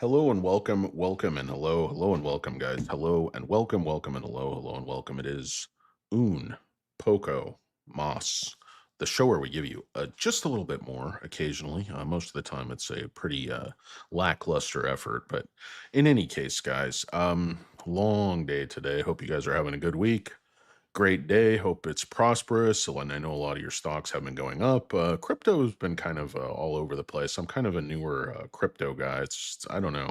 Hello and welcome, welcome and hello, hello and welcome, guys. Hello and welcome, welcome and hello, hello and welcome. It is Un Poco Mas, the show where we give you just a little bit more occasionally. Most of the time, it's a pretty lackluster effort, but in any case, guys, long day today. Hope you guys are having a good week. Great day. Hope it's prosperous. So, and I know a lot of your stocks have been going up. Crypto has been kind of all over the place. I'm kind of a newer crypto guy. I don't know.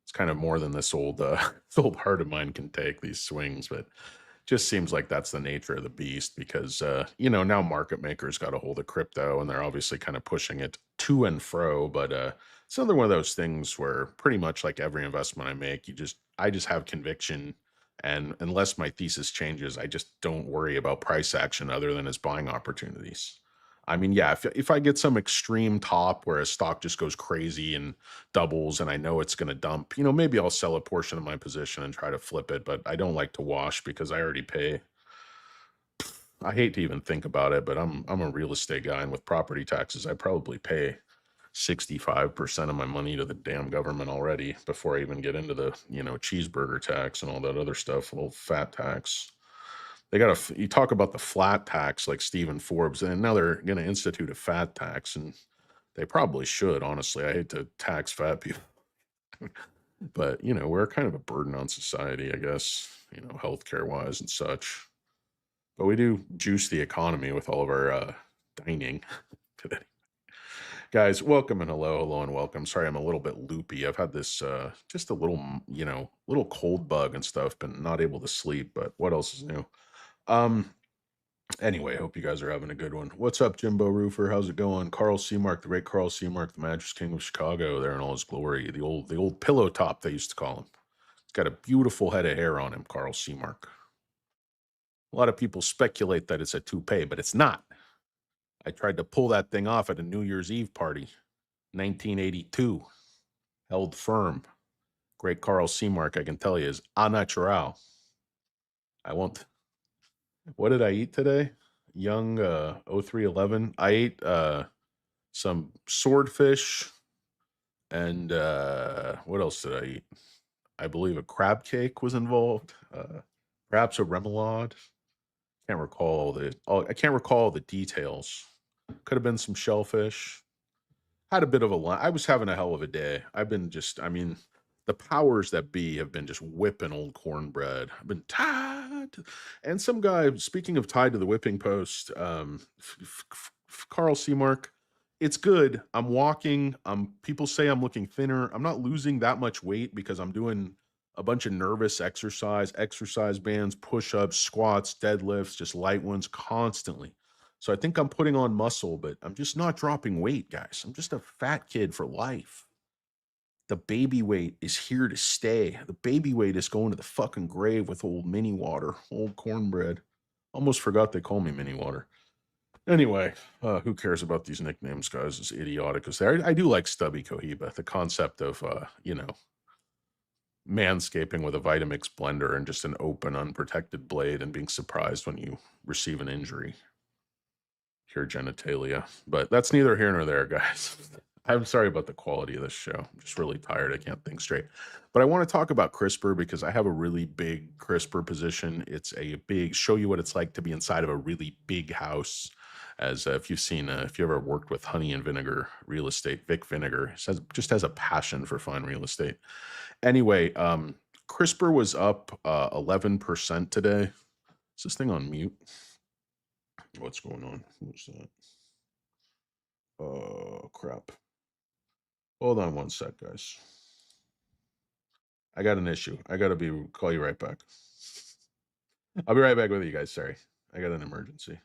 It's kind of more than this old, this old heart of mine can take these swings, but just seems like that's the nature of the beast because, now market makers got a hold of crypto and they're obviously kind of pushing it to and fro. But it's another one of those things where pretty much like every investment I make, I just have conviction. And unless my thesis changes, I just don't worry about price action other than as buying opportunities. I mean, yeah, if I get some extreme top where a stock just goes crazy and doubles and I know it's going to dump, maybe I'll sell a portion of my position and try to flip it, but I don't like to wash because I already pay. I hate to even think about it, but I'm a real estate guy, and with property taxes, I probably pay 65% of my money to the damn government already before I even get into the, cheeseburger tax and all that other stuff, a little fat tax. You talk about the flat tax like Stephen Forbes, and now they're going to institute a fat tax, and they probably should, honestly. I hate to tax fat people. But, we're kind of a burden on society, I guess, healthcare wise and such. But we do juice the economy with all of our dining today. Guys, welcome and hello, hello and welcome. Sorry, I'm a little bit loopy. I've had this just a little, little cold bug and stuff, been not able to sleep, but what else is new? Um, Anyway, hope you guys are having a good one. What's up, Jimbo Roofer? How's it going? Carl Seamark, the great Carl Seamark, the Mattress King of Chicago, there in all his glory. The old pillow top they used to call him. He's got a beautiful head of hair on him, Carl Seamark. A lot of people speculate that it's a toupee, but it's not. I tried to pull that thing off at a New Year's Eve party, 1982. Held firm. Great Carl Seamark, I can tell you, is a natural. I won't. What did I eat today? Young 0311. I ate some swordfish and what else did I eat? I believe a crab cake was involved. Perhaps a remoulade. I can't recall the details. Could have been some shellfish. Had a bit of a I was having a hell of a day. I mean, the powers that be have been just whipping old cornbread. I've been tied. And some guy, speaking of tied to the whipping post, Carl Seamark, it's good. I'm walking. People say I'm looking thinner. I'm not losing that much weight because I'm doing a bunch of nervous exercise bands, push-ups, squats, deadlifts, just light ones constantly. So I think I'm putting on muscle, but I'm just not dropping weight, guys. I'm just a fat kid for life. The baby weight is here to stay. The baby weight is going to the fucking grave with old mini water, old cornbread. Almost forgot they call me mini water. Anyway, who cares about these nicknames, guys? As idiotic as they are. I do like Stubby Cohiba, the concept of, manscaping with a Vitamix blender and just an open, unprotected blade and being surprised when you receive an injury to your genitalia. But that's neither here nor there, guys. I'm sorry about the quality of this show. I'm just really tired. I can't think straight. But I want to talk about CRISPR because I have a really big CRISPR position. It's a big show you what it's like to be inside of a really big house. As if you've seen, if you ever worked with Honey and Vinegar Real Estate, Vic Vinegar just has a passion for fine real estate. Anyway, CRISPR was up 11% today. Is this thing on mute? What's going on? Who's that? Oh, crap. Hold on one sec, guys. I got an issue. I gotta call you right back. I'll be right back with you guys. Sorry. I got an emergency.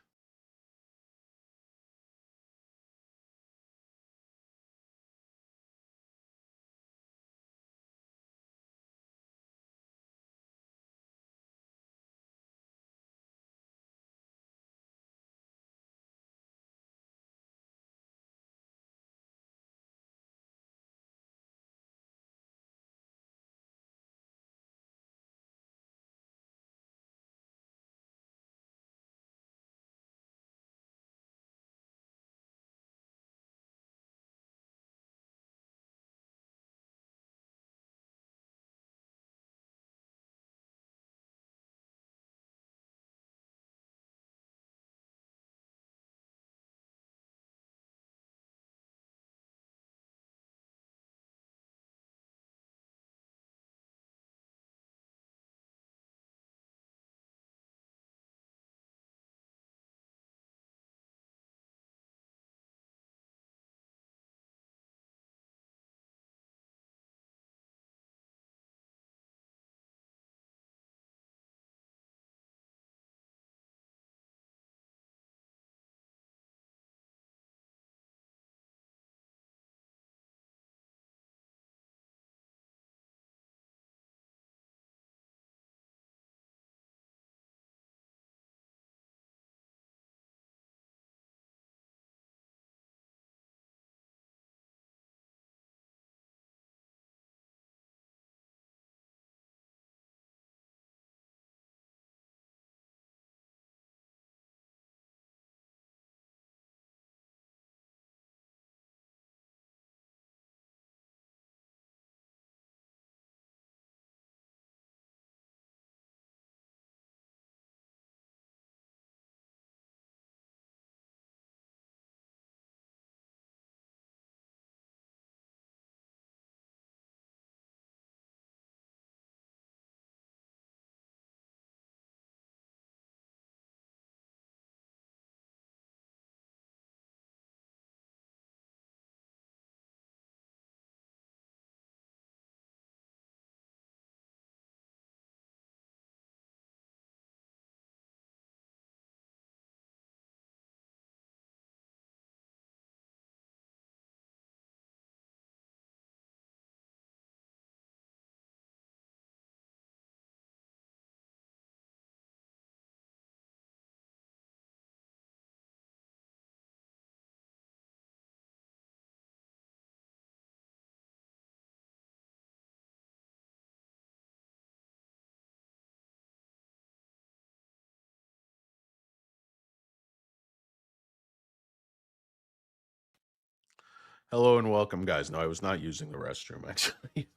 Hello and welcome, guys. No, I was not using the restroom, actually.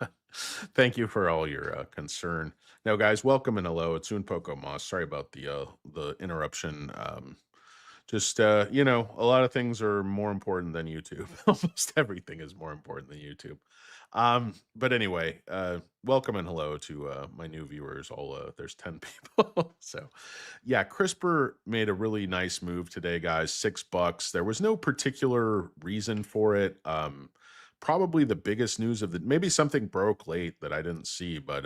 Thank you for all your concern. Now, guys, welcome and hello. It's Poco Moss. Sorry about the interruption. A lot of things are more important than YouTube. Almost everything is more important than YouTube. But anyway, welcome and hello to my new viewers. All there's 10 people. So yeah, CRISPR made a really nice move today, guys. $6. There was no particular reason for it. Probably the biggest news of the maybe something broke late that I didn't see, but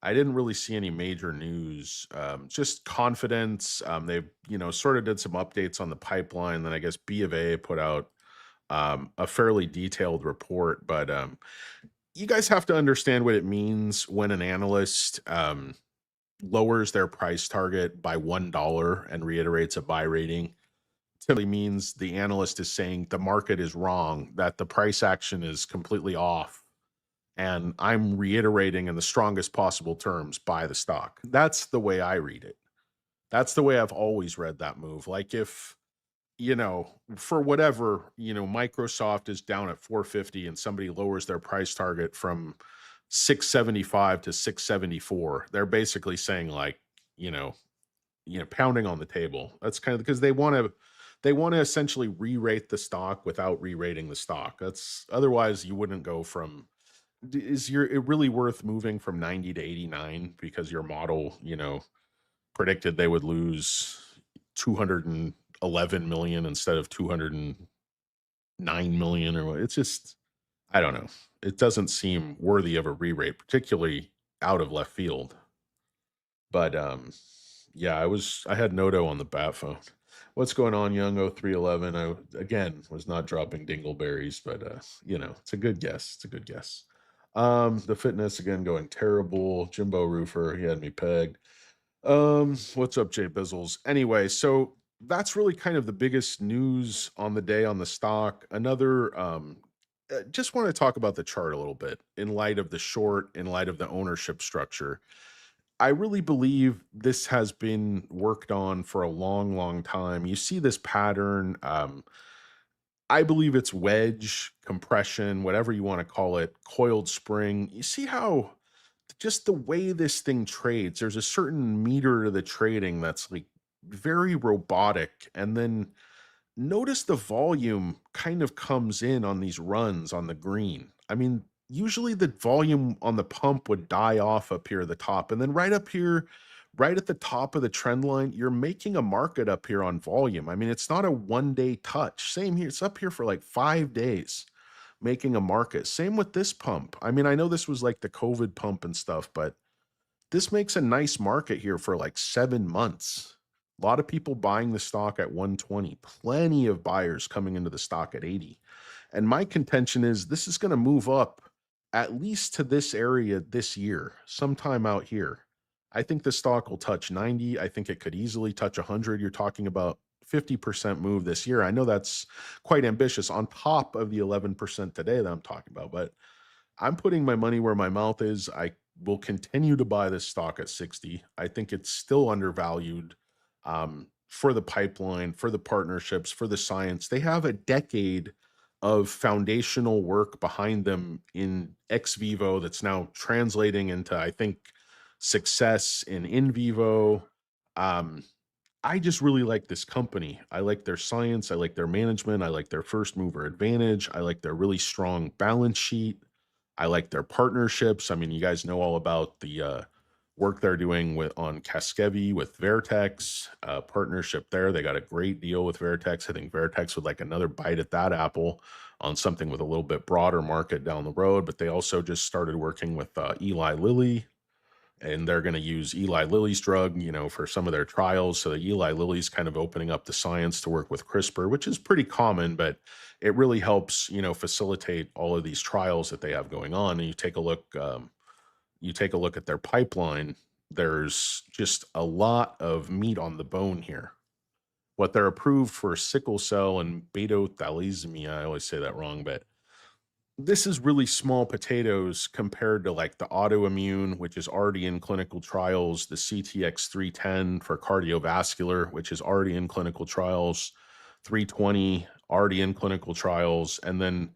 I didn't really see any major news. Just confidence. They, sort of did some updates on the pipeline. Then I guess BofA put out a fairly detailed report, but you guys have to understand what it means when an analyst lowers their price target by $1 and reiterates a buy rating. Typically means the analyst is saying the market is wrong, that the price action is completely off, and I'm reiterating in the strongest possible terms, buy the stock. That's the way I read it. That's the way I've always read that move. Like if, for whatever, Microsoft is down at 450 and somebody lowers their price target from 675 to 674, they're basically saying like, you know, pounding on the table. That's kind of because they want to essentially re-rate the stock without re-rating the stock. That's otherwise you wouldn't go from is your it really worth moving from 90 to 89 because your model, predicted they would lose 211 million instead of 209 million or what? It's just I don't know. It doesn't seem worthy of a re-rate, particularly out of left field. But yeah, I had Noto on the bat phone. What's going on, young 0311? I again was not dropping dingleberries, but it's a good guess. It's a good guess. The fitness again going terrible. Jimbo Roofer, he had me pegged. What's up, Jay Bizzles? Anyway, so that's really kind of the biggest news on the day on the stock. Another just want to talk about the chart a little bit in light of the short, in light of the ownership structure. I really believe this has been worked on for a long, long time. You see this pattern. I believe it's wedge, compression, whatever you want to call it, coiled spring. You see how just the way this thing trades, there's a certain meter to the trading that's like very robotic. And then notice the volume kind of comes in on these runs on the green. I mean, usually the volume on the pump would die off up here at the top. And then right up here, right at the top of the trend line, you're making a market up here on volume. I mean, it's not a 1 day touch. Same here. It's up here for like 5 days making a market. Same with this pump. I mean, I know this was like the COVID pump and stuff, but this makes a nice market here for like 7 months. A lot of people buying the stock at 120, plenty of buyers coming into the stock at 80. And my contention is this is going to move up at least to this area this year, sometime out here. I think the stock will touch 90. I think it could easily touch 100. You're talking about 50% move this year. I know that's quite ambitious on top of the 11% today that I'm talking about, but I'm putting my money where my mouth is. I will continue to buy this stock at 60. I think it's still undervalued for the pipeline, for the partnerships, for the science. They have a decade of foundational work behind them in ex vivo that's now translating into, I think, success in vivo. Um, I just really like this company. I like their science. I like their management. I like their first mover advantage. I like their really strong balance sheet. I like their partnerships. I mean, you guys know all about the work they're doing with on Caskevi with Vertex partnership there. They got a great deal with Vertex. I think Vertex would like another bite at that apple on something with a little bit broader market down the road. But they also just started working with Eli Lilly, and they're going to use Eli Lilly's drug, for some of their trials. So the Eli Lilly's kind of opening up the science to work with CRISPR, which is pretty common, but it really helps, facilitate all of these trials that they have going on. And you take a look at their pipeline. There's just a lot of meat on the bone here. What they're approved for sickle cell and beta thalassemia, I always say that wrong, but this is really small potatoes compared to like the autoimmune, which is already in clinical trials, the CTX 310 for cardiovascular, which is already in clinical trials, 320 already in clinical trials. And then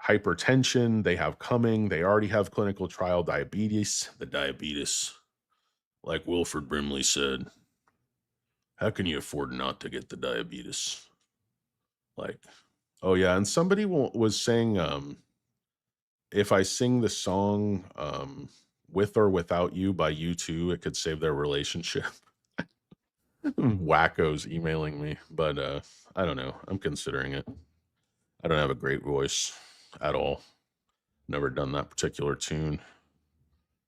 hypertension, they have coming. They already have clinical trial. Diabetes, the diabetes. Like Wilford Brimley said, how can you afford not to get the diabetes? Like, oh yeah, and somebody was saying, if I sing the song "With or Without You" by U2, it could save their relationship. Wackos emailing me, but I don't know. I'm considering it. I don't have a great voice at all. Never done that particular tune.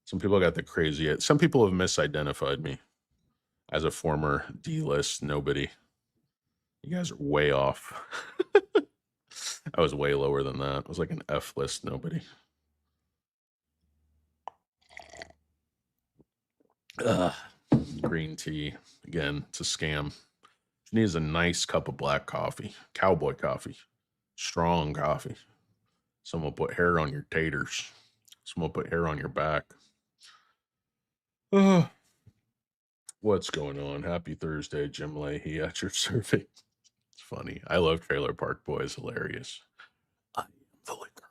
Some people got the crazy. Some people have misidentified me as a former D-list nobody. You guys are way off. I was way lower than that. I was like an F-list nobody. Ugh. Green tea. Again, it's a scam. She needs a nice cup of black coffee. Cowboy coffee. Strong coffee. Someone put hair on your taters. Someone put hair on your back. What's going on? Happy Thursday, Jim Leahy at your survey. It's funny. I love Trailer Park Boys. Hilarious. I am the liquor.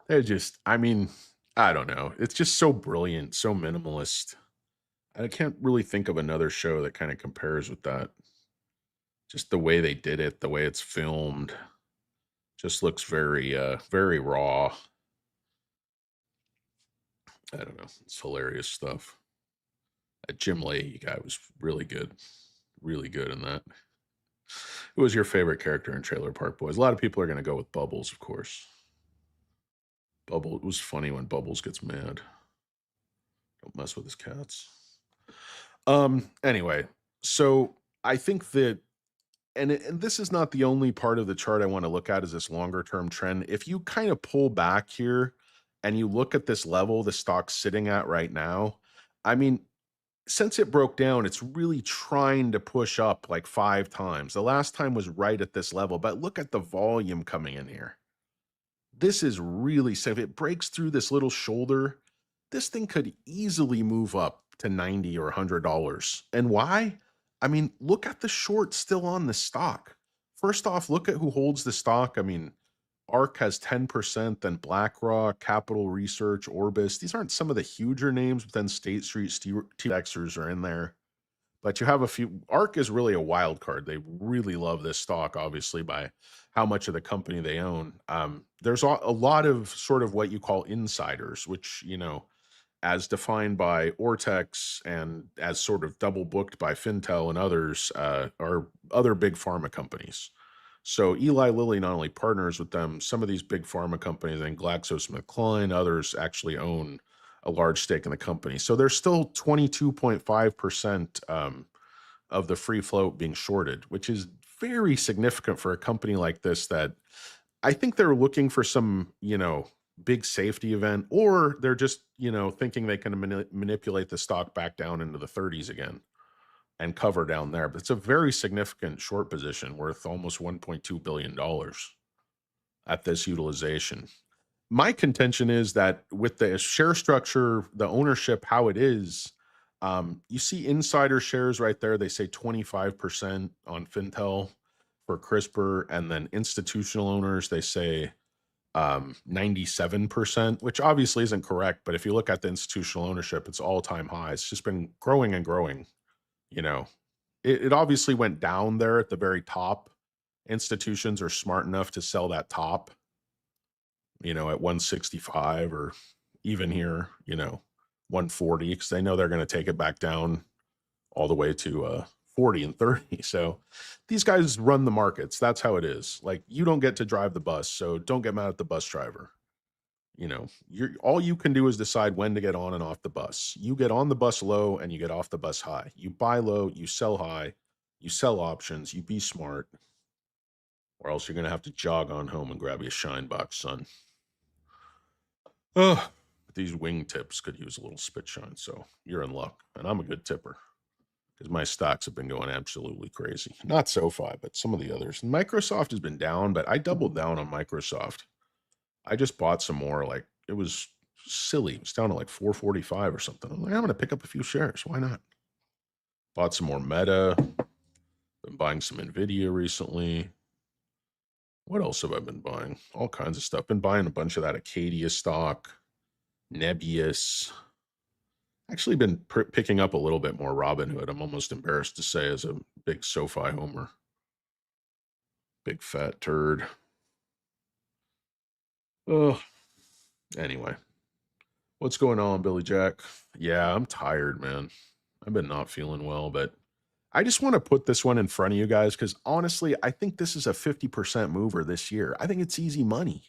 They're just, I mean, I don't know. It's just so brilliant, so minimalist. I can't really think of another show that kind of compares with that. Just the way they did it, the way it's filmed, just looks very raw. I don't know. It's hilarious stuff. That Jim Leahy guy was really good in that. Who was your favorite character in Trailer Park Boys? A lot of people are going to go with Bubbles, of course. Bubble, it was funny when Bubbles gets mad. Don't mess with his cats. Anyway, so I think that, and this is not the only part of the chart I want to look at, is this longer term trend. If you kind of pull back here and you look at this level the stock's sitting at right now, I mean, since it broke down, it's really trying to push up like 5 times. The last time was right at this level, but look at the volume coming in here. This is really safe. If it breaks through this little shoulder, this thing could easily move up to 90 or $100. And why? I mean, look at the short still on the stock. First off, look at who holds the stock. I mean, ARK has 10%, then BlackRock, Capital Research, Orbis. These aren't some of the huger names, but then State Street, T-Dexers are in there. But you have a few. ARK is really a wild card. They really love this stock, obviously, by how much of the company they own. There's a lot of sort of what you call insiders, which, you know, as defined by Ortex and as sort of double booked by Fintel and others, are other big pharma companies. So Eli Lilly not only partners with them, some of these big pharma companies and GlaxoSmithKline, others actually own a large stake in the company. So there's still 22.5% of the free float being shorted, which is very significant for a company like this that I think they're looking for some, you know, big safety event, or they're just, you know, thinking they can manipulate the stock back down into the 30s again and cover down there. But it's a very significant short position worth almost $1.2 billion at this utilization. My contention is that with the share structure, the ownership, how it is, you see insider shares right there. They say 25% on Fintel for CRISPR, and then institutional owners, they say 97%, which obviously isn't correct. But if you look at the institutional ownership, it's all-time high. It's just been growing and growing. You know, it obviously went down there at the very top. Institutions are smart enough to sell that top, you know, at 165, or even here, you know, 140, because they know they're going to take it back down all the way to 40 and 30. So these guys run the markets. That's how it is. Like, you don't get to drive the bus, so don't get mad at the bus driver. You know, all you can do is decide when to get on and off the bus. You get on the bus low and you get off the bus high. You buy low, you sell high, you sell options, you be smart, or else you're going to have to jog on home and grab you a shine box, son. Oh, these wing tips could use a little spit shine, so you're in luck. And I'm a good tipper because my stocks have been going absolutely crazy. Not SoFi, but some of the others. Microsoft has been down, but I doubled down on Microsoft. I just bought some more. Like, it was silly. It was down to like 445 or something. I'm like, I'm going to pick up a few shares. Why not? Bought some more Meta. Been buying some Nvidia recently. What else have I been buying? All kinds of stuff. Been buying a bunch of that Acadia stock, Nebius. Actually, been picking up a little bit more Robinhood. I'm almost embarrassed to say, as a big SoFi homer, big fat turd. Oh, anyway, what's going on, Billy Jack? Yeah, I'm tired, man. I've been not feeling well, but I just want to put this one in front of you guys because honestly, I think this is a 50% mover this year. I think it's easy money.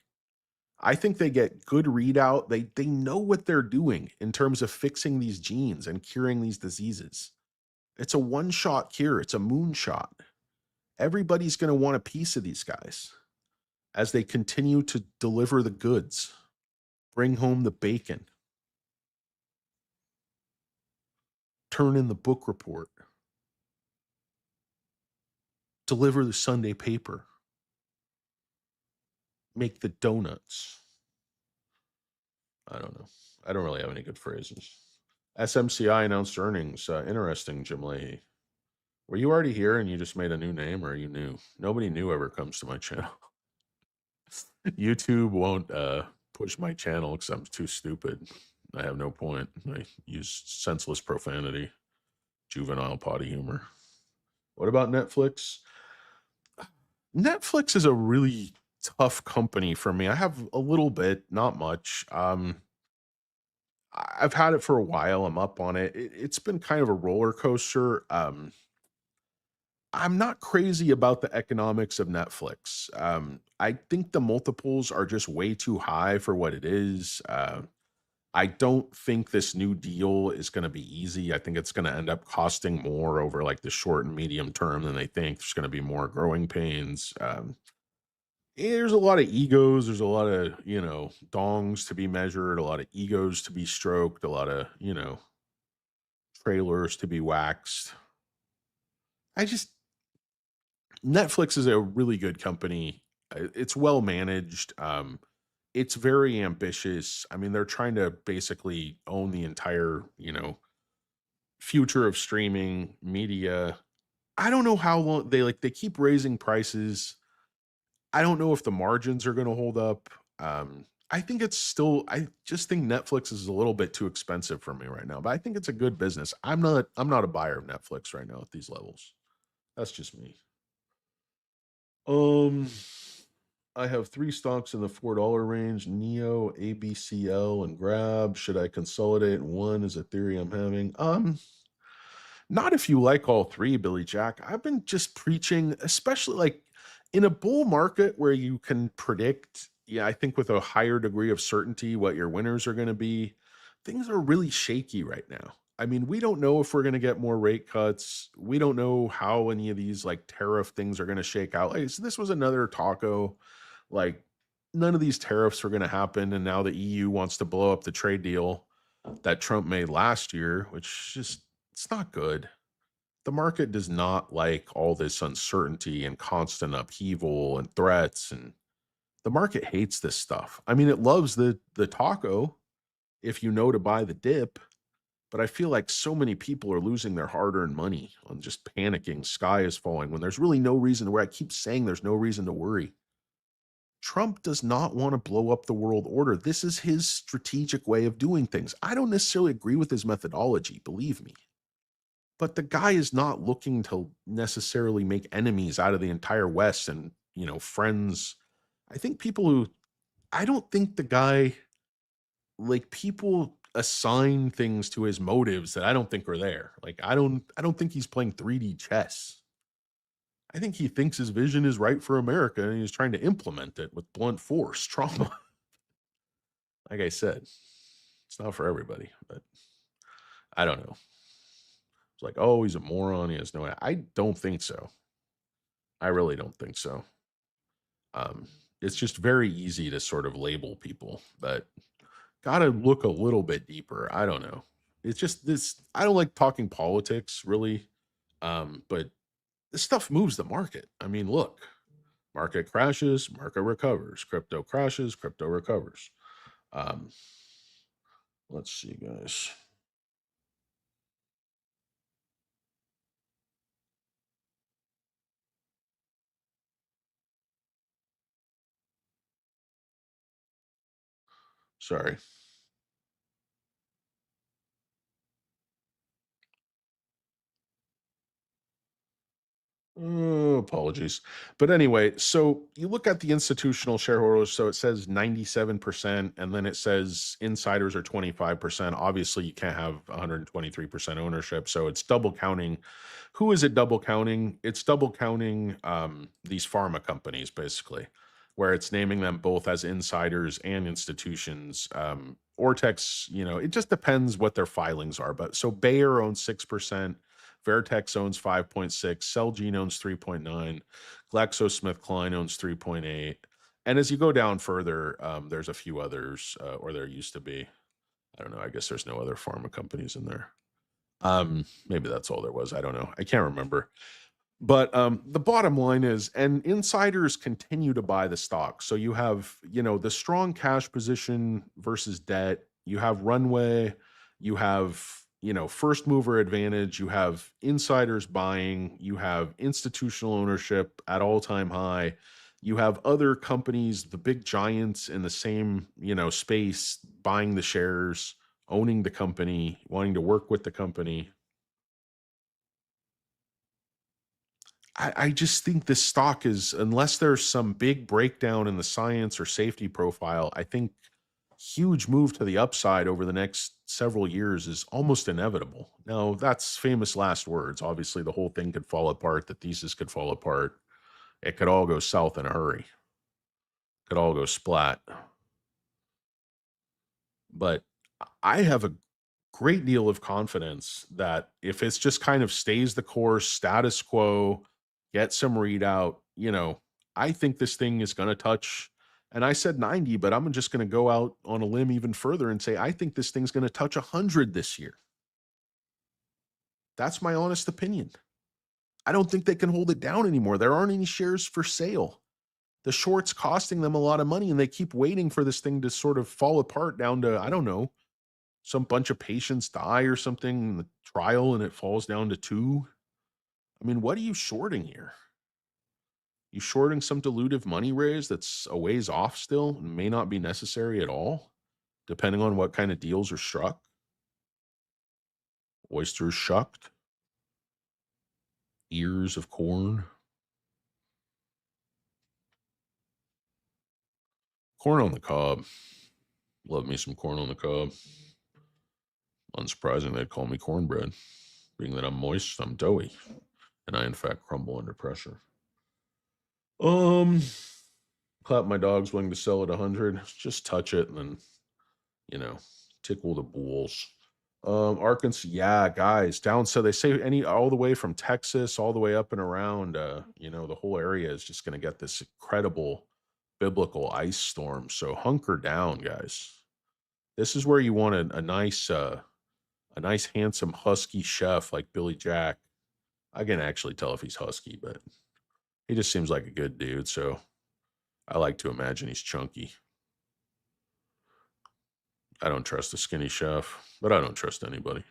I think they get good readout. They know what they're doing in terms of fixing these genes and curing these diseases. It's a one-shot cure. It's a moonshot. Everybody's going to want a piece of these guys as they continue to deliver the goods, bring home the bacon, turn in the book report, deliver the Sunday paper, make the donuts. I don't know. I don't really have any good phrases. SMCI announced earnings. Interesting, Jim Leahy. Were you already here and you just made a new name, or are you new? Nobody new ever comes to my channel. YouTube won't push my channel because I'm too stupid. I have no point. I use senseless profanity, juvenile potty humor. What about Netflix? Netflix is a really tough company for me. I have a little bit, not much. I've had it for a while. I'm up on it. It's been kind of a roller coaster. I'm not crazy about the economics of Netflix. I think the multiples are just way too high for what it is. I don't think this new deal is going to be easy. I think it's going to end up costing more over like the short and medium term than they think. There's going to be more growing pains. There's a lot of egos. There's a lot of, dongs to be measured, a lot of egos to be stroked, a lot of, trailers to be waxed. I just, Netflix is a really good company. It's well managed. It's very ambitious. I mean, they're trying to basically own the entire, future of streaming media. I don't know how long they keep raising prices. I don't know if the margins are going to hold up. I think it's still. I just think Netflix is a little bit too expensive for me right now. But I think it's a good business. I'm not. I'm not a buyer of Netflix right now at these levels. That's just me. Um, I have three stocks in the $4 range: Neo, ABCL, and Grab. Should I consolidate? One is a theory I'm having. Not if you like all three, Billy Jack. I've been just preaching, especially like in a bull market where you can predict, yeah, I think with a higher degree of certainty what your winners are going to be. Things are really shaky right now. I mean, we don't know if we're going to get more rate cuts. We don't know how any of these like tariff things are going to shake out. Like, so this was another taco. Like, none of these tariffs are going to happen. And now the EU wants to blow up the trade deal that Trump made last year, which just it's not good. The market does not like all this uncertainty and constant upheaval and threats, and the market hates this stuff. I mean, it loves the taco if you know to buy the dip, but I feel like so many people are losing their hard-earned money on just panicking sky is falling when there's really no reason to worry. I keep saying there's no reason to worry. Trump does not want to blow up the world order. This is his strategic way of doing things. I don't necessarily agree with his methodology, believe me. But the guy is not looking to necessarily make enemies out of the entire West and, friends. I think people who I don't think the guy like people assign things to his motives that I don't think are there. Like I don't think he's playing 3D chess. I think he thinks his vision is right for America and he's trying to implement it with blunt force, trauma. Like I said, it's not for everybody, but I don't know. It's like, oh, he's a moron. He has no. I don't think so. I really don't think so. Um, it's just very easy to sort of label people, but gotta look a little bit deeper. I don't know. It's just this. I don't like talking politics really, but this stuff moves the market. I mean, look, market crashes, market recovers. Crypto crashes, crypto recovers. Um, let's see, guys. Sorry. Oh, apologies. But anyway, so you look at the institutional shareholders, so it says 97%, and then it says insiders are 25%. Obviously, you can't have 123% ownership, so it's double counting. Who is it double counting? It's double counting these pharma companies, basically, where it's naming them both as insiders and institutions. Ortex, it just depends what their filings are. But so Bayer owns 6%. Vertex owns 5.6, Celgene owns 3.9, GlaxoSmithKline owns 3.8. And as you go down further, there's a few others, or there used to be. I don't know. I guess there's no other pharma companies in there. Maybe that's all there was. I don't know. I can't remember. But the bottom line is, and insiders continue to buy the stock. So you have, the strong cash position versus debt. You have runway. You have, first mover advantage. You have insiders buying. You have institutional ownership at all time high. You have other companies, the big giants in the same, space, buying the shares, owning the company, wanting to work with the company. I just think this stock is, unless there's some big breakdown in the science or safety profile, I think huge move to the upside over the next several years is almost inevitable. Now, that's famous last words. Obviously, the whole thing could fall apart, the thesis could fall apart. It could all go south in a hurry. Could all go splat. But I have a great deal of confidence that if it's just kind of stays the course, status quo, get some readout, I think this thing is going to touch. And I said 90, but I'm just going to go out on a limb even further and say I think this thing's going to touch 100 this year. That's my honest opinion. I don't think they can hold it down anymore. There aren't any shares for sale. The short's costing them a lot of money, and they keep waiting for this thing to sort of fall apart down to, I don't know, some bunch of patients die or something in the trial and it falls down to 2. I mean, what are you shorting here? You shorting some dilutive money raise that's a ways off still and may not be necessary at all, depending on what kind of deals are struck. Oysters shucked, ears of corn, corn on the cob. Love me some corn on the cob. Unsurprising they'd call me cornbread, being that I'm moist, I'm doughy, and I in fact crumble under pressure. Um, Clap my dog's willing to sell at 100. Just touch it and then, you know, tickle the bulls. Arkansas, yeah, guys, down. So they say any all the way from Texas all the way up and around. The whole area is just going to get this incredible biblical ice storm. So hunker down, guys. This is where you want a nice, handsome, husky chef like Billy Jack. I can actually tell if he's husky, but he just seems like a good dude. So I like to imagine he's chunky. I don't trust a skinny chef, but I don't trust anybody.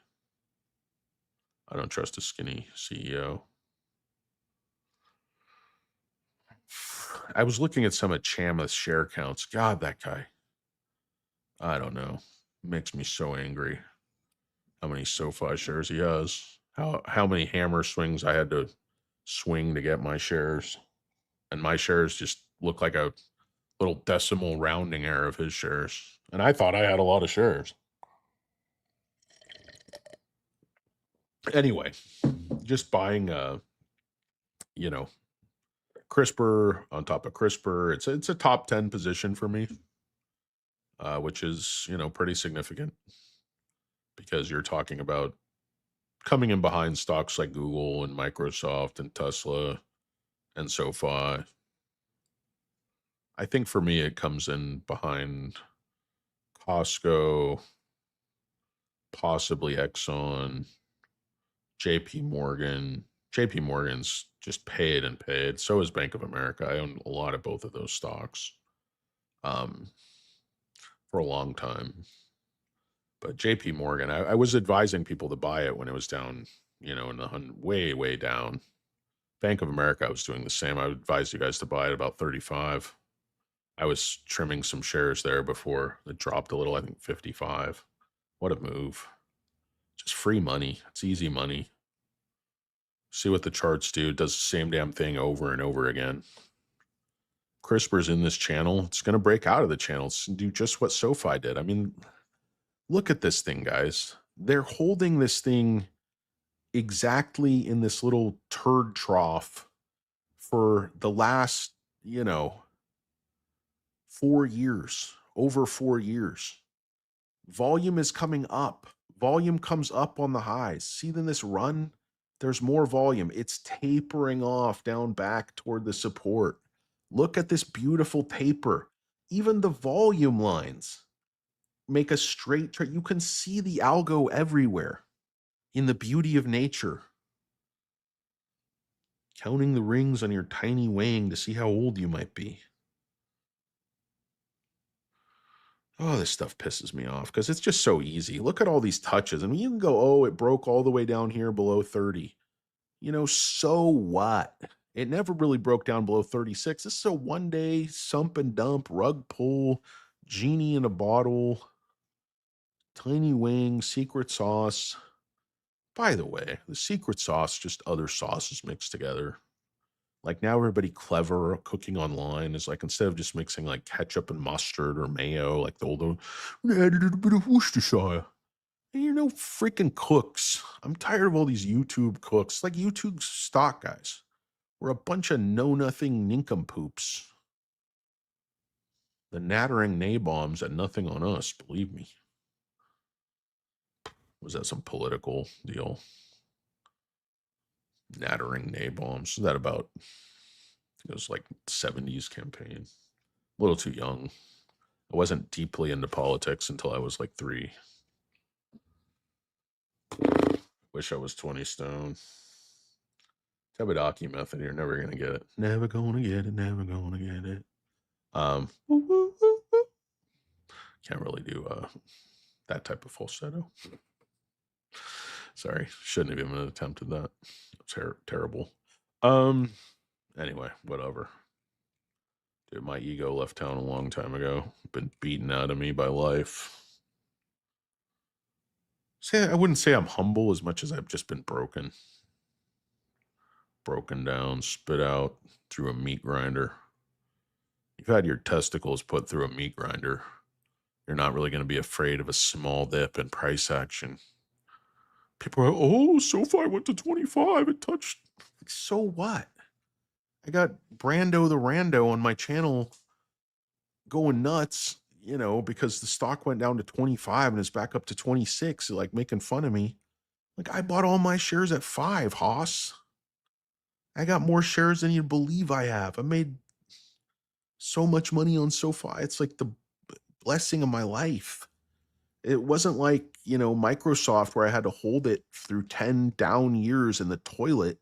I don't trust a skinny CEO. I was looking at some of Chamath's share counts. God, that guy. I don't know. Makes me so angry. How many SoFi shares he has. How many hammer swings I had to swing to get my shares. And my shares just look like a little decimal rounding error of his shares. And I thought I had a lot of shares. Anyway, just buying you know, CRISPR on top of CRISPR. It's a top 10 position for me, which is, pretty significant because you're talking about coming in behind stocks like Google and Microsoft and Tesla and SoFi. I think for me, it comes in behind Costco, possibly Exxon, JP Morgan. JP Morgan's just paid and paid. So is Bank of America. I own a lot of both of those stocks um, for a long time. But JP Morgan, I was advising people to buy it when it was down, in the way, way down. Bank of America, I was doing the same. I would advise you guys to buy it about 35. I was trimming some shares there before it dropped a little, I think 55. What a move. Just free money. It's easy money. See what the charts do. It does the same damn thing over and over again. CRISPR's in this channel. It's going to break out of the channels and do just what SoFi did. I mean, look at this thing, guys. They're holding this thing exactly in this little turd trough for the last, 4 years, over 4 years. Volume is coming up. Volume comes up on the highs. See, then this run, there's more volume. It's tapering off down back toward the support. Look at this beautiful taper. Even the volume lines make a straight chart. You can see the algo everywhere in the beauty of nature. Counting the rings on your tiny wang to see how old you might be. Oh, this stuff pisses me off because it's just so easy. Look at all these touches. I mean, you can go, oh, it broke all the way down here below 30. So what? It never really broke down below 36. This is a one-day sump and dump, rug pull, genie in a bottle, tiny wing, secret sauce. By the way, the secret sauce, just other sauces mixed together. Like now everybody clever cooking online is like, instead of just mixing like ketchup and mustard or mayo, like the old one, we added a bit of Worcestershire. And you're no freaking cooks. I'm tired of all these YouTube cooks, like YouTube stock guys. We're a bunch of know-nothing nincompoops. The nattering nabobs had nothing on us, believe me. Was that some political deal? Nattering nabobs. Is that about, it was like 70s campaign. A little too young. I wasn't deeply into politics until I was like 3. Wish I was 20 stone. Tabadaki method, you're never gonna get it. Never gonna get it, never gonna get it. Can't really do that type of falsetto. Sorry, shouldn't have even attempted that. Terrible. Anyway, whatever. Dude, my ego left town a long time ago. Been beaten out of me by life. I wouldn't say I'm humble as much as I've just been broken. Broken down, spit out through a meat grinder. You've had your testicles put through a meat grinder. You're not really going to be afraid of a small dip in price action. People are, oh, SoFi went to 25. It touched. So what? I got Brando the Rando on my channel going nuts, because the stock went down to 25 and it's back up to 26, like making fun of me. Like, I bought all my shares at 5, Hoss. I got more shares than you'd believe I have. I made so much money on SoFi. It's like the blessing of my life. It wasn't like, Microsoft where I had to hold it through 10 down years in the toilet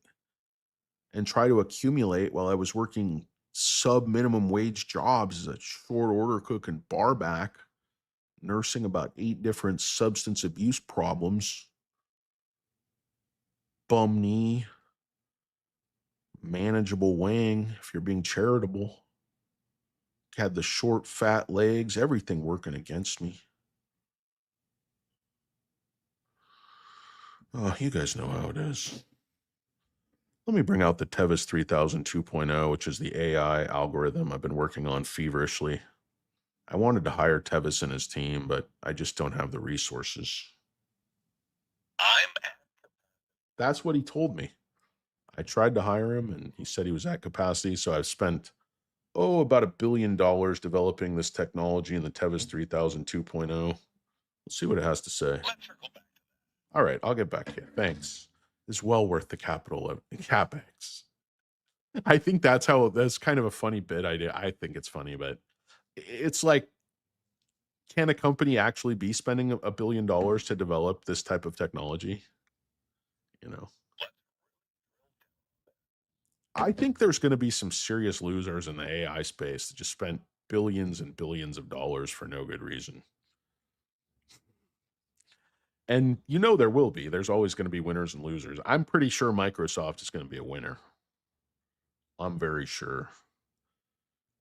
and try to accumulate while I was working sub minimum wage jobs as a short order cook and bar back, nursing about 8 different substance abuse problems, bum knee, manageable wang if you're being charitable, had the short fat legs, everything working against me. Oh, you guys know how it is. Let me bring out the Tevis 3000 2.0, which is the AI algorithm I've been working on feverishly. I wanted to hire Tevis and his team, but I just don't have the resources. That's what he told me. I tried to hire him, and he said he was at capacity, so I've spent, about $1 billion developing this technology in the Tevis 3000 2.0. We'll see what it has to say. All right, I'll get back to you. Thanks. It's well worth the capital of CapEx. I think that's kind of a funny bit idea. I think it's funny, but it's like, can a company actually be spending $1 billion to develop this type of technology? I think there's going to be some serious losers in the AI space that just spent billions and billions of dollars for no good reason. And there will be. There's always going to be winners and losers. I'm pretty sure Microsoft is going to be a winner. I'm very sure.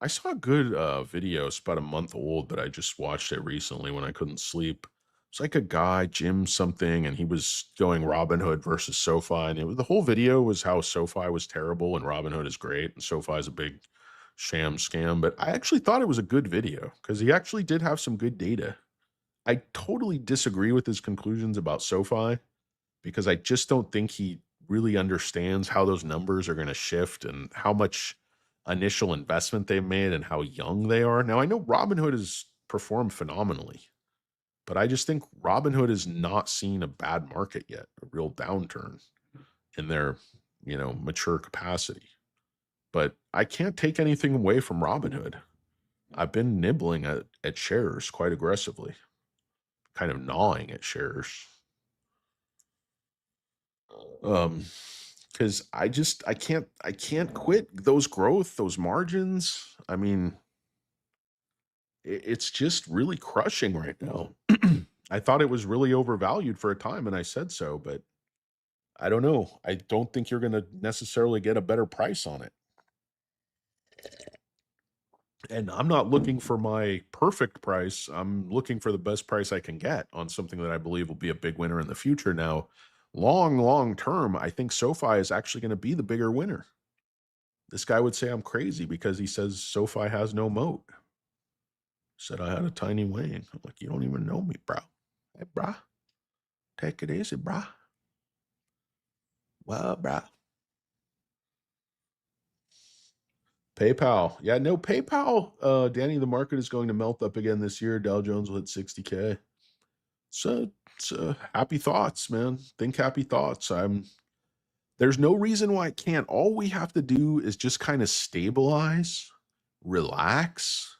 I saw a good video. It's about a month old, but I just watched it recently when I couldn't sleep. It's like a guy, Jim something, and he was going Robinhood versus SoFi, and the whole video was how SoFi was terrible and Robinhood is great, and SoFi is a big sham scam. But I actually thought it was a good video because he actually did have some good data. I totally disagree with his conclusions about SoFi because I just don't think he really understands how those numbers are going to shift and how much initial investment they've made and how young they are. Now, I know Robinhood has performed phenomenally, but I just think Robinhood has not seen a bad market yet, a real downturn in their, mature capacity. But I can't take anything away from Robinhood. I've been nibbling at shares quite aggressively, kind of gnawing at shares. Um, because I can't quit those growth, those margins. I mean, it's just really crushing right now. I thought it was really overvalued for a time, and I said so, but I don't know. I don't think you're going to necessarily get a better price on it. And I'm not looking for my perfect price. I'm looking for the best price I can get on something that I believe will be a big winner in the future. Now, long term, I think SoFi is actually going to be the bigger winner. This guy would say I'm crazy because he says SoFi has no moat. Said I had a tiny wang. I'm like, you don't even know me, bro. Hey, bro, take it easy, bro. Well, bro. PayPal. Yeah, no, PayPal. Danny, the market is going to melt up again this year. Dow Jones will hit 60K. So happy thoughts, man. Think happy thoughts. There's no reason why it can't. All we have to do is just kind of stabilize, relax,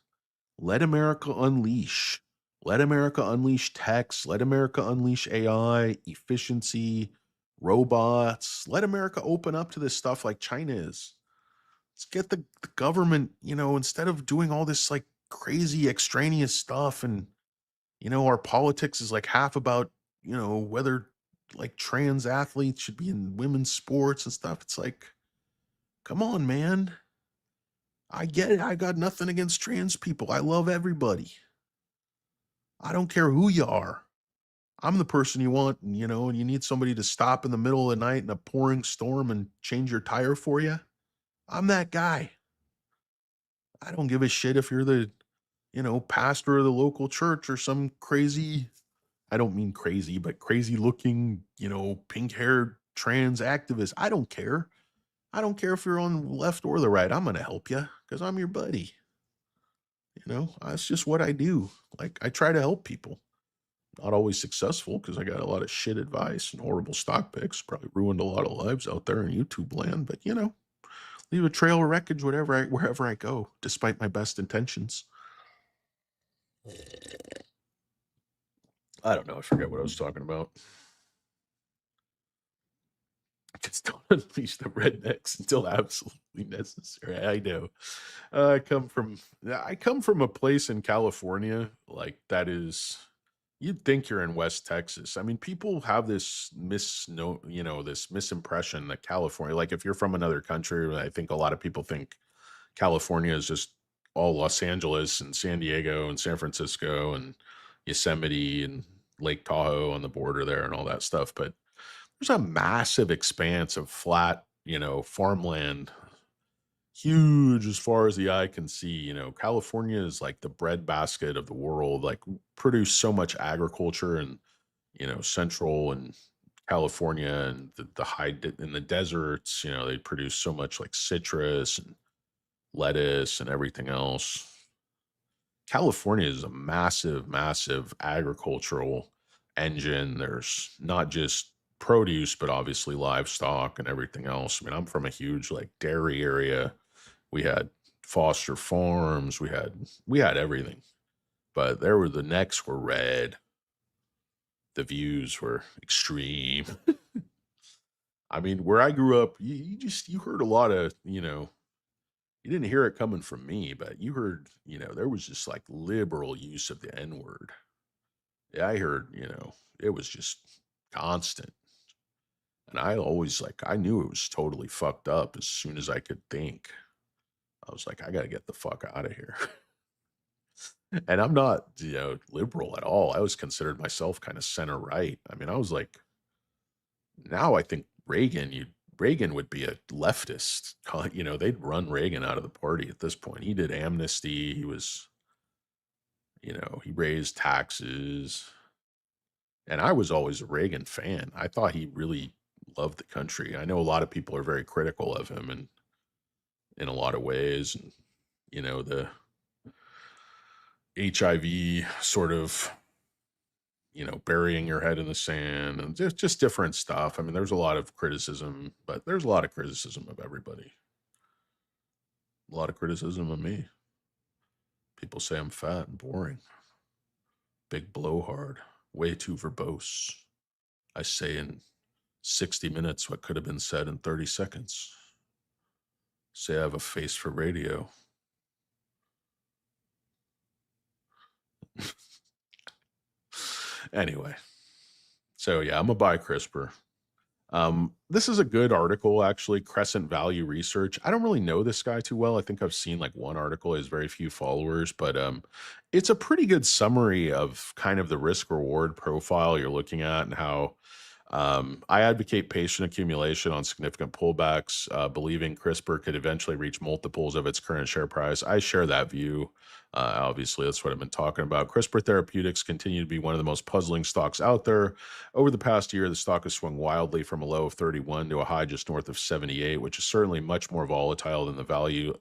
let America unleash. Let America unleash techs. Let America unleash AI, efficiency, robots. Let America open up to this stuff like China is. Let's get the government, instead of doing all this like crazy extraneous stuff. And, our politics is like half about, whether like trans athletes should be in women's sports and stuff. It's like, come on, man. I get it. I got nothing against trans people. I love everybody. I don't care who you are. I'm the person you want, and you need somebody to stop in the middle of the night in a pouring storm and change your tire for you. I'm that guy. I don't give a shit if you're the, pastor of the local church or some crazy, I don't mean crazy, but crazy looking, pink haired trans activist. I don't care. I don't care if you're on the left or the right. I'm going to help you because I'm your buddy. That's just what I do. Like, I try to help people. Not always successful because I got a lot of shit advice and horrible stock picks. Probably ruined a lot of lives out there in YouTube land. But leave a trail of wreckage wherever I go, despite my best intentions. I don't know. I forget what I was talking about. Just don't unleash the rednecks until absolutely necessary. I know. I come from a place in California like that is. You'd think you're in West Texas. I mean, people have this misimpression that California, like if you're from another country, I think a lot of people think California is just all Los Angeles and San Diego and San Francisco and Yosemite and Lake Tahoe on the border there and all that stuff. But there's a massive expanse of flat, farmland, huge as far as the eye can see. California is like the breadbasket of the world, like produce so much agriculture and, central and California and the in the deserts, they produce so much like citrus and lettuce and everything else. California is a massive agricultural engine. There's not just produce, but obviously livestock and everything else. I mean, I'm from a huge like dairy area. We had Foster Farms. We had everything. But the necks were red. The views were extreme. I mean, where I grew up, you heard a lot of, you didn't hear it coming from me, but you heard, there was just like liberal use of the N word. Yeah, I heard, it was just constant. And I always I knew it was totally fucked up as soon as I could think. I was like, I got to get the fuck out of here. And I'm not, liberal at all. I was considered myself kind of center right. I mean, I was like, now I think Reagan would be a leftist. They'd run Reagan out of the party at this point. He did amnesty. He was, he raised taxes. And I was always a Reagan fan. I thought he really loved the country. I know a lot of people are very critical of him and in a lot of ways. And, the HIV sort of, burying your head in the sand and just different stuff. I mean, there's a lot of criticism, but there's a lot of criticism of everybody. A lot of criticism of me. People say I'm fat and boring. Big blowhard. Way too verbose. I say in 60 minutes what could have been said in 30 seconds. Say I have a face for radio. Anyway. So yeah, I'm a buy CRISPR. This is a good article, actually. Crescent Value Research. I don't really know this guy too well. I think I've seen like one article. He has very few followers, but it's a pretty good summary of kind of the risk reward profile you're looking at and how I advocate patient accumulation on significant pullbacks, believing CRISPR could eventually reach multiples of its current share price. I share that view. Obviously, that's what I've been talking about. CRISPR Therapeutics continue to be one of the most puzzling stocks out there. Over the past year, the stock has swung wildly from a low of 31 to a high just north of 78, which is certainly much more volatile than the value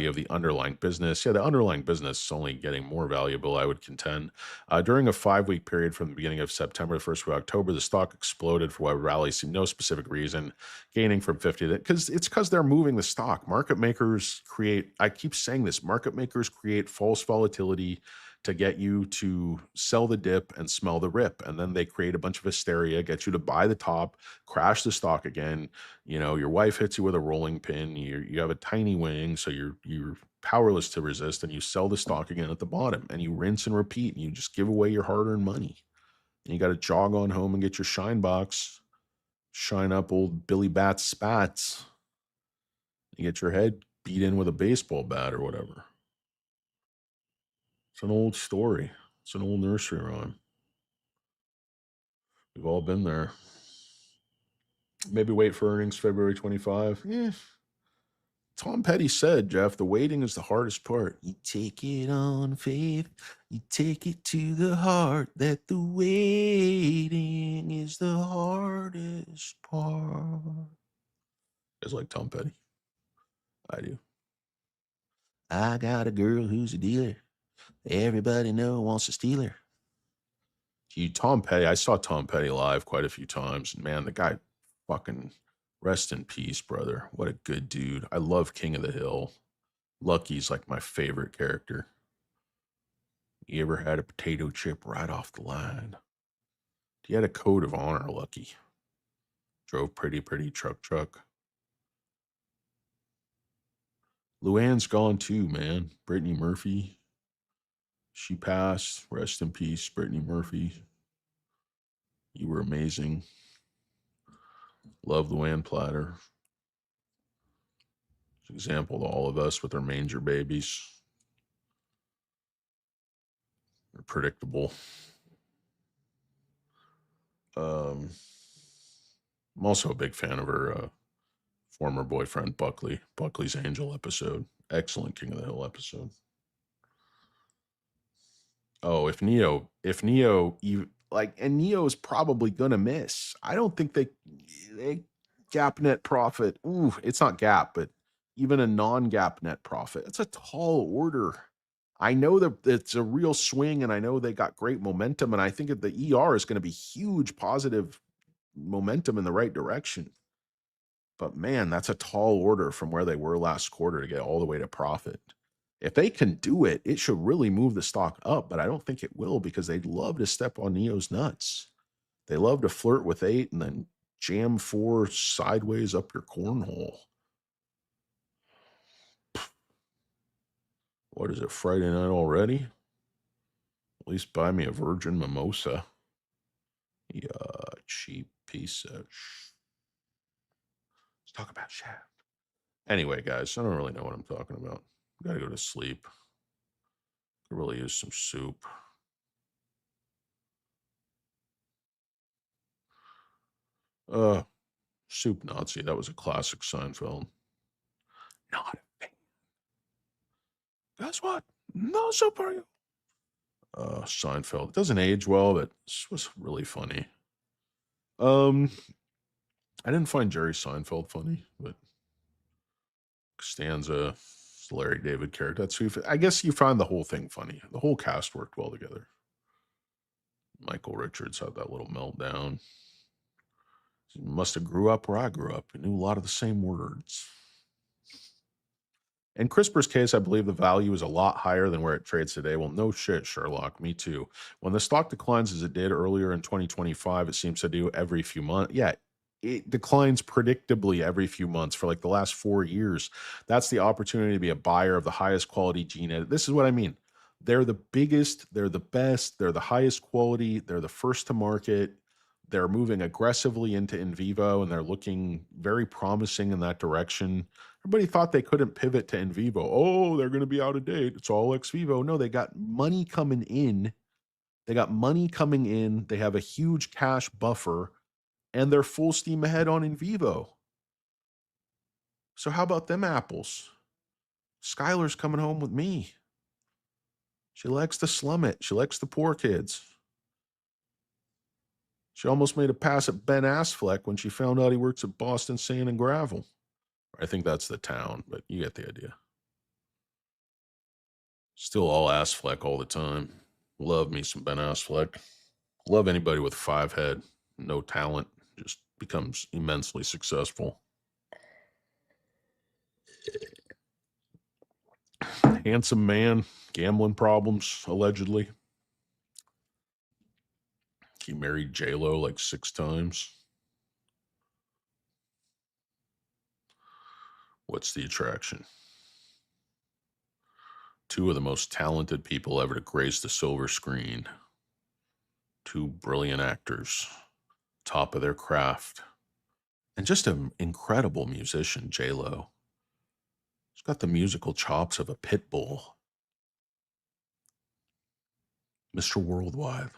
of the underlying business. Yeah, the underlying business is only getting more valuable, I would contend. During a 5-week period from the beginning of September to the first week of October, the stock exploded for what rally seemed no specific reason, gaining from 50 because they're moving the stock. Market makers create, I keep saying this, market makers create false volatility to get you to sell the dip and smell the rip. And then they create a bunch of hysteria, get you to buy the top, crash the stock again. Your wife hits you with a rolling pin. You have a tiny wing, so you're powerless to resist, and you sell the stock again at the bottom, and you rinse and repeat, and you just give away your hard-earned money. And you got to jog on home and get your shine box, shine up old Billy Bat's spats, and get your head beat in with a baseball bat or whatever. It's an old story. It's an old nursery rhyme. We've all been there. Maybe wait for earnings February 25. Yeah. Tom Petty said, Jeff, the waiting is the hardest part. You take it on faith. You take it to the heart that the waiting is the hardest part. It's like Tom Petty. I do. I got a girl who's a dealer. Everybody wants to steal her. Tom Petty, I saw Tom Petty live quite a few times. And man, the guy fucking rest in peace, brother. What a good dude. I love King of the Hill. Lucky's like my favorite character. You ever had a potato chip right off the line? He had a code of honor, Lucky. Drove pretty truck. Luann's gone too, man. Brittany Murphy. She passed. Rest in peace, Brittany Murphy. You were amazing. Love Luann Platter. Example to all of us with our manger babies. They're predictable. I'm also a big fan of her former boyfriend, Buckley. Buckley's Angel episode. Excellent King of the Hill episode. Oh, if Neo, and Neo's probably gonna miss. I don't think they gap net profit. Ooh, it's not gap, but even a non-gap net profit. It's a tall order. I know that it's a real swing, and I know they got great momentum, and I think that the ER is going to be huge positive momentum in the right direction. But man, that's a tall order from where they were last quarter to get all the way to profit. If they can do it, it should really move the stock up, but I don't think it will because they'd love to step on Neo's nuts. They love to flirt with 8 and then jam 4 sideways up your cornhole. What is it, Friday night already? At least buy me a virgin mimosa. Yeah, cheap piece of Let's talk about Shaft. Anyway, guys, I don't really know what I'm talking about. Gotta go to sleep. Could really use some soup. Uh, Soup Nazi. That was a classic Seinfeld. Not a fan. Guess what? No soup for you. Seinfeld. It doesn't age well, but this was really funny. Um, I didn't find Jerry Seinfeld funny, but Costanza, Larry David character. That's who. I guess you find the whole thing funny. The whole cast worked well together. Michael Richards had that little meltdown. He must have grew up where I grew up. He knew a lot of the same words. In CRISPR's case, I believe the value is a lot higher than where it trades today. Well, no shit, Sherlock. Me too. When the stock declines as it did earlier in 2025, it seems to do every few months. Yeah, it declines predictably every few months for like the last 4 years. That's the opportunity to be a buyer of the highest quality gene edit. This is what I mean. They're the biggest, they're the best, they're the highest quality, they're the first to market. They're moving aggressively into in vivo and they're looking very promising in that direction. Everybody thought they couldn't pivot to in vivo. Oh, they're going to be out of date. It's all ex vivo. No, they got money coming in. They got money coming in. They have a huge cash buffer and they're full steam ahead on in vivo. So, how about them apples? Skylar's coming home with me. She likes to slum it. She likes the poor kids. She almost made a pass at Ben Affleck when she found out he works at Boston Sand and Gravel. I think that's the town, but you get the idea. Still all Affleck all the time. Love me some Ben Affleck. Love anybody with 5 head, no talent, just becomes immensely successful. Handsome man, gambling problems, allegedly. He married J-Lo like 6 times. What's the attraction? Two of the most talented people ever to grace the silver screen. Two brilliant actors, top of their craft. And just an incredible musician, J-Lo. She's got the musical chops of a pit bull. Mr. Worldwide.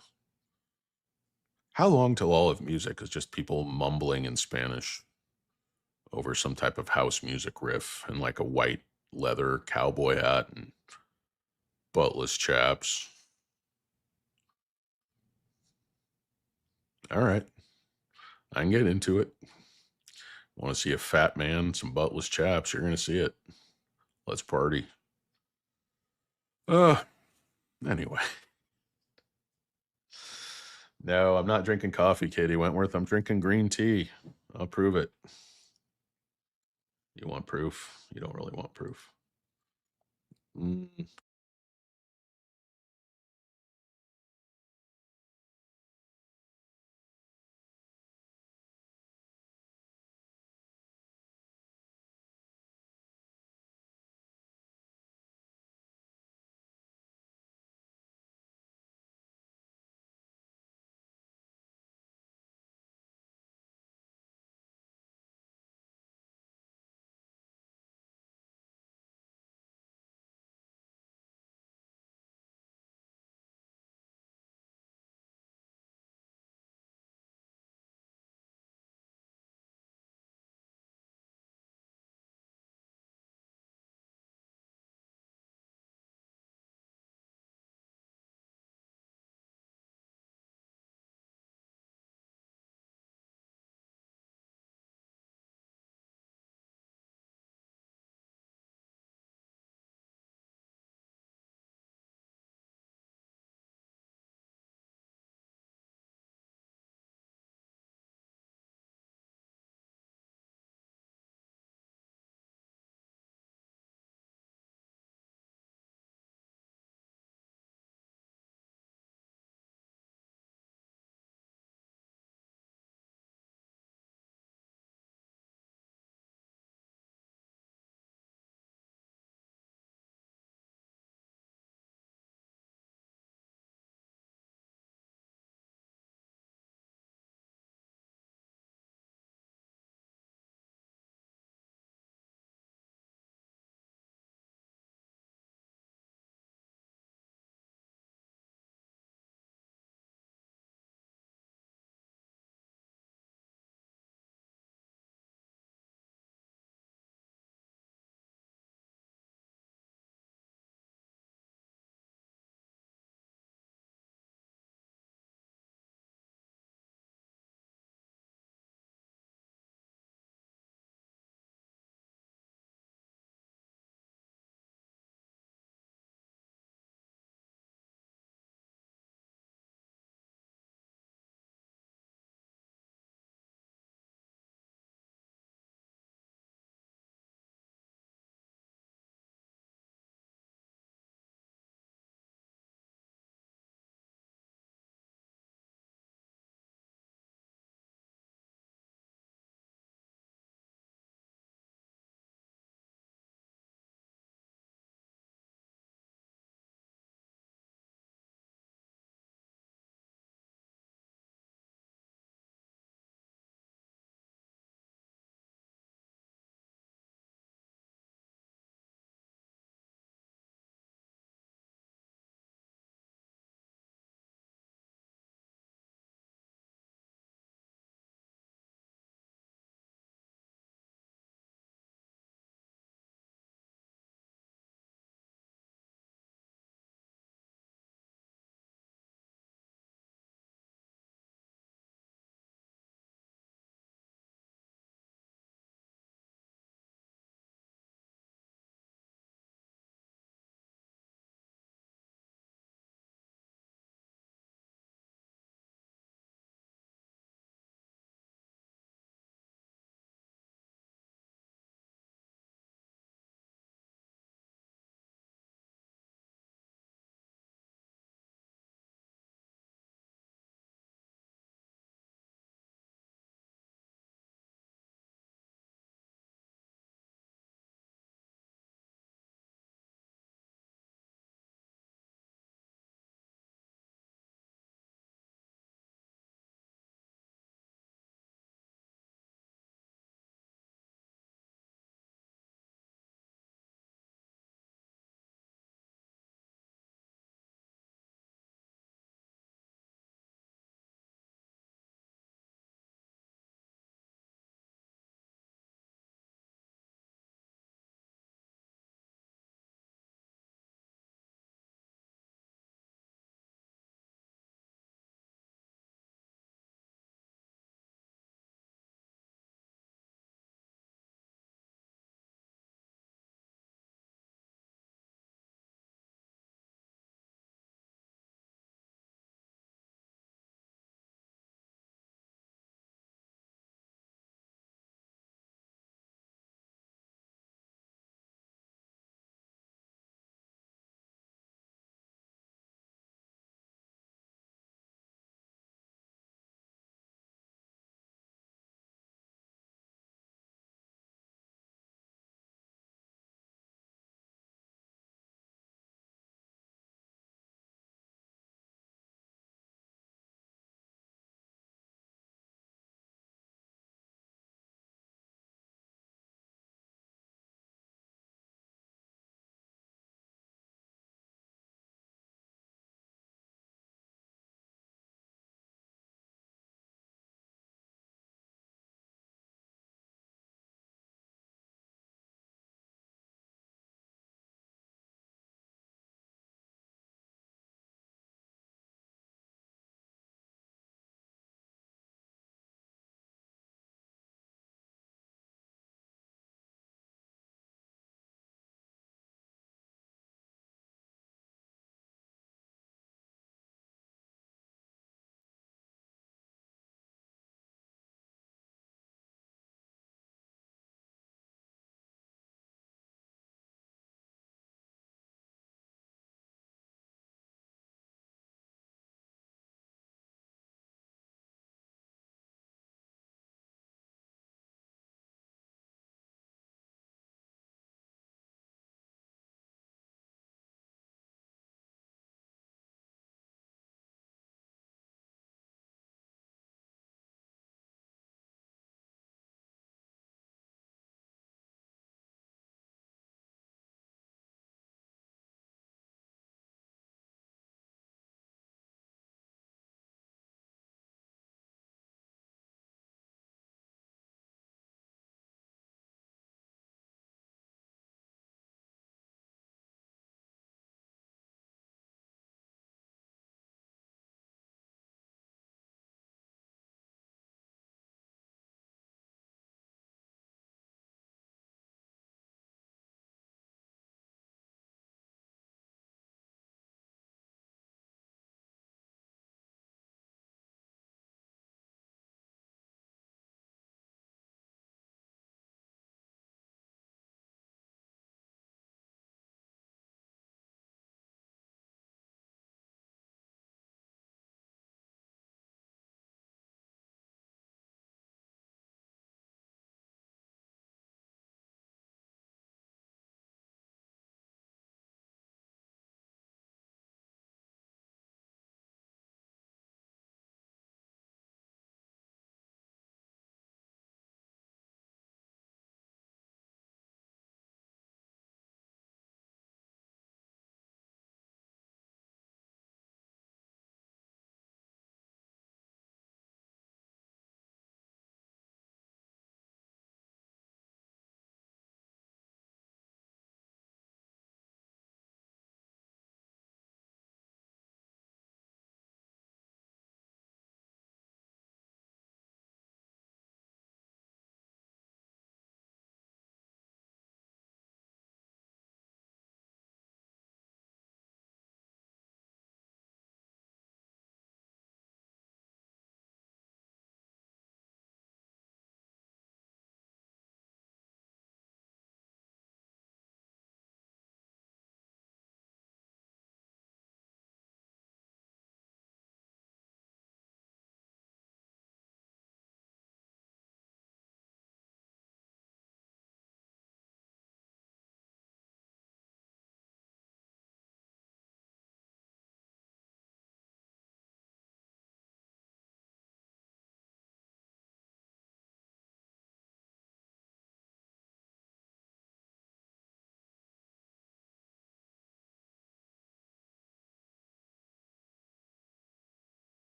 How long till all of music is just people mumbling in Spanish over some type of house music riff and like a white leather cowboy hat and buttless chaps? All right, I can get into it. Want to see a fat man, some buttless chaps? You're going to see it. Let's party. Uh, anyway. No, I'm not drinking coffee, Katie Wentworth. I'm drinking green tea. I'll prove it. You want proof? You don't really want proof. Mm,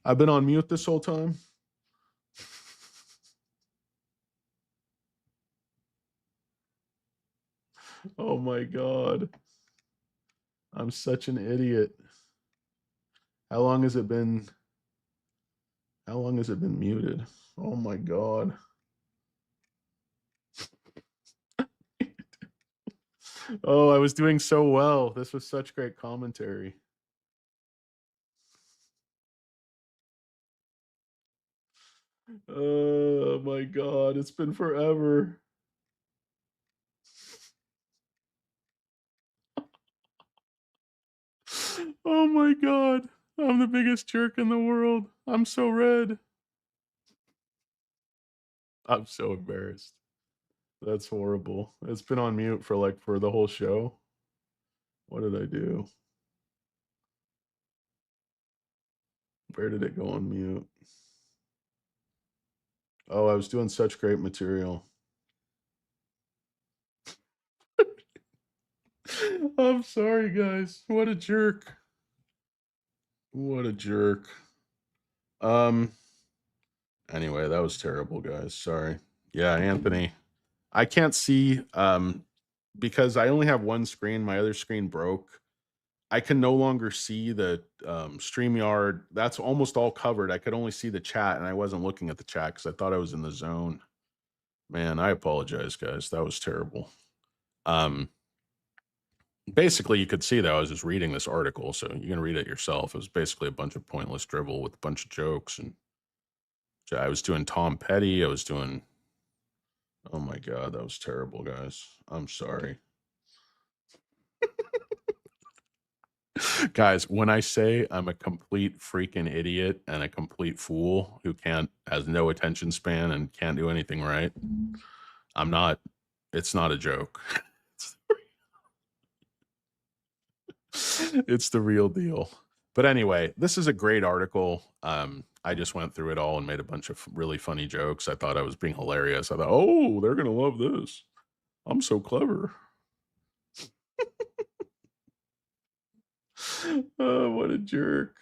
I've been on mute this whole time. Oh my God. I'm such an idiot. How long has it been? How long has it been muted? Oh my God. Oh, I was doing so well. This was such great commentary. Oh my God. It's been forever. Oh my God. I'm the biggest jerk in the world. I'm so red. I'm so embarrassed. That's horrible. It's been on mute for the whole show. What did I do? Where did it go on mute? Oh, I was doing such great material. I'm sorry, guys. What a jerk. What a jerk. Um, anyway, that was terrible, guys. Sorry. Yeah, Anthony. I can't see because I only have one screen. My other screen broke. I can no longer see the StreamYard. That's almost all covered. I could only see the chat, and I wasn't looking at the chat because I thought I was in the zone. Man, I apologize, guys. That was terrible. Basically, you could see that I was just reading this article, so you can read it yourself. It was basically a bunch of pointless drivel with a bunch of jokes, and I was doing Tom Petty. I was doing. Oh my God, that was terrible, guys. I'm sorry. Guys, when I say I'm a complete freaking idiot and a complete fool who has no attention span and can't do anything right, I'm not, it's not a joke. It's the real deal. But anyway, this is a great article. I just went through it all and made a bunch of really funny jokes. I thought I was being hilarious. I thought, oh, they're going to love this. I'm so clever. Oh, what a jerk.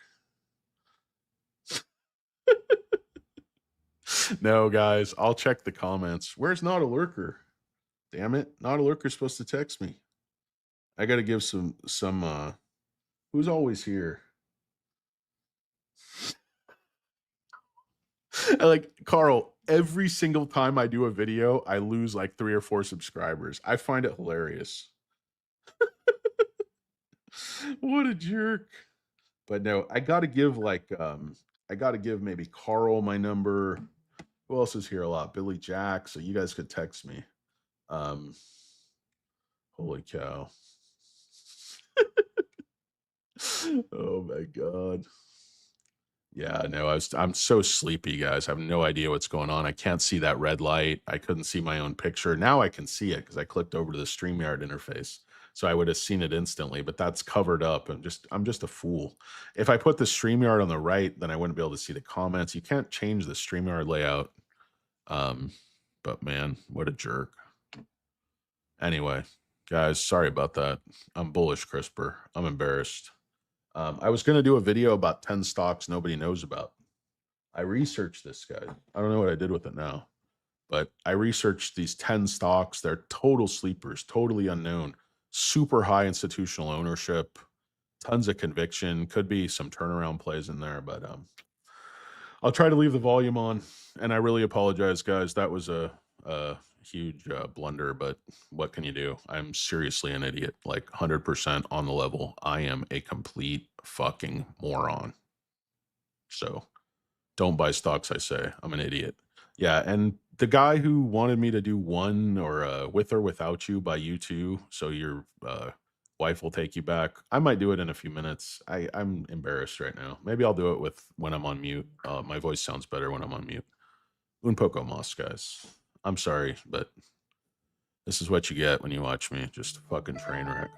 No, guys, I'll check the comments. Where's Not a Lurker? Damn it. Not a Lurker's supposed to text me. I got to give some, who's always here? Like, Carl, every single time I do a video, I lose like 3 or 4 subscribers. I find it hilarious. What a jerk. But no, I got to give maybe Carl my number. Who else is here a lot? Billy Jack. So you guys could text me. Holy cow. Oh my God. Yeah, no, I'm so sleepy, guys. I have no idea what's going on. I can't see that red light. I couldn't see my own picture. Now I can see it because I clicked over to the StreamYard interface. So I would have seen it instantly, but that's covered up. I'm just a fool. If I put the StreamYard on the right, then I wouldn't be able to see the comments. You can't change the StreamYard layout. But man, what a jerk. Anyway, guys, sorry about that. I'm bullish CRISPR. I'm embarrassed. I was going to do a video about 10 stocks nobody knows about. I researched this, guy. I don't know what I did with it now, but I researched these 10 stocks. They're total sleepers, totally unknown, super high institutional ownership, tons of conviction. Could be some turnaround plays in there, but I'll try to leave the volume on. And I really apologize, guys. That was a huge blunder, but what can you do? I'm seriously an idiot, like 100% on the level. I am a complete fucking moron. So don't buy stocks, I say. I'm an idiot. Yeah, and the guy who wanted me to do one or With or Without You by U2, so your wife will take you back. I might do it in a few minutes. I'm embarrassed right now. Maybe I'll do it when I'm on mute. My voice sounds better when I'm on mute. Un poco mas, guys. I'm sorry, but this is what you get when you watch me. Just a fucking train wreck.